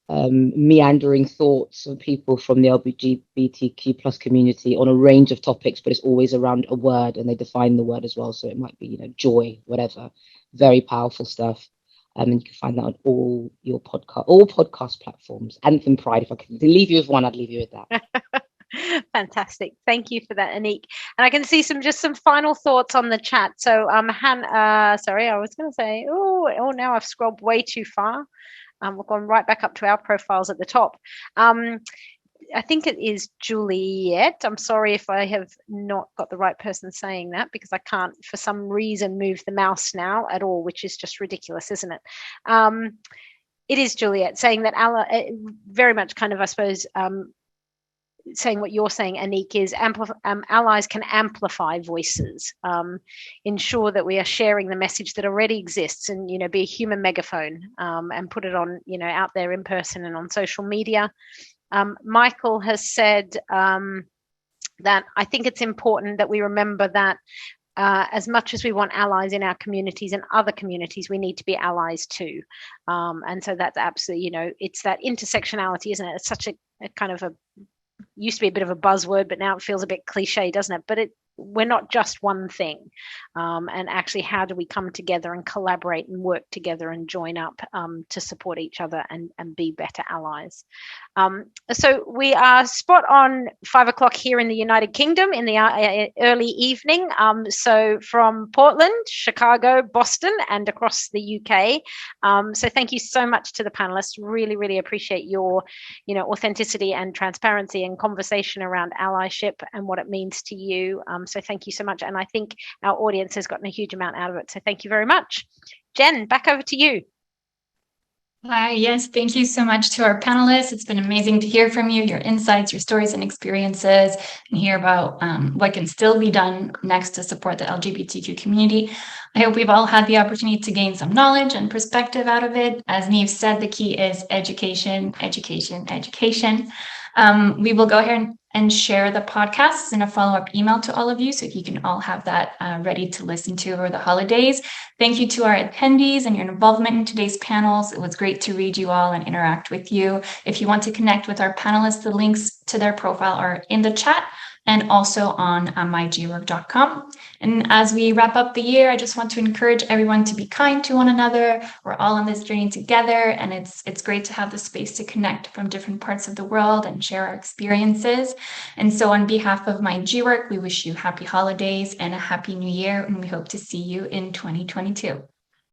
meandering thoughts of people from the LGBTQ plus community on a range of topics, but it's always around a word, and they define the word as well. So it might be, joy, whatever. Very powerful stuff. And you can find that on all podcast platforms. Anthem Pride. If I could leave you with one, I'd leave you with that. Fantastic. Thank you for that, Monique. And I can see some final thoughts on the chat. So sorry, I was going to say, now I've scrolled way too far. We've gone right back up to our profiles at the top. I think it is Juliet. I'm sorry if I have not got the right person saying that, because I can't for some reason move the mouse now at all, which is just ridiculous, isn't it? It is Juliet saying that very much kind of, I suppose, saying what you're saying, Monique, is allies can amplify voices, ensure that we are sharing the message that already exists, and be a human megaphone, and put it on out there in person and on social media. Michael has said that I think it's important that we remember that as much as we want allies in our communities and other communities, we need to be allies too. And so that's absolutely, it's that intersectionality, isn't it? It's such a kind of used to be a bit of a buzzword, but now it feels a bit cliche, doesn't it? But we're not just one thing. And actually, how do we come together and collaborate and work together and join up to support each other and be better allies? So we are spot on 5 o'clock here in the United Kingdom in the early evening. So from Portland, Chicago, Boston, and across the UK. So thank you so much to the panelists. Really, really appreciate your, authenticity and transparency and conversation around allyship and what it means to you. So thank you so much. And I think our audience has gotten a huge amount out of it. So thank you very much. Jen, back over to you. Hi, yes, thank you so much to our panelists. It's been amazing to hear from you, your insights, your stories and experiences, and hear about what can still be done next to support the LGBTQ community. I hope we've all had the opportunity to gain some knowledge and perspective out of it. As Neve said, the key is education, education, education. We will go ahead and share the podcasts in a follow-up email to all of you so you can all have that ready to listen to over the holidays. Thank you to our attendees and your involvement in today's panels. It was great to read you all and interact with you. If you want to connect with our panelists, the links to their profile are in the chat and also on mygwork.com. And as we wrap up the year, I just want to encourage everyone to be kind to one another. We're all on this journey together, and it's great to have the space to connect from different parts of the world and share our experiences. And so on behalf of My G Work, we wish you happy holidays and a happy new year, and we hope to see you in 2022.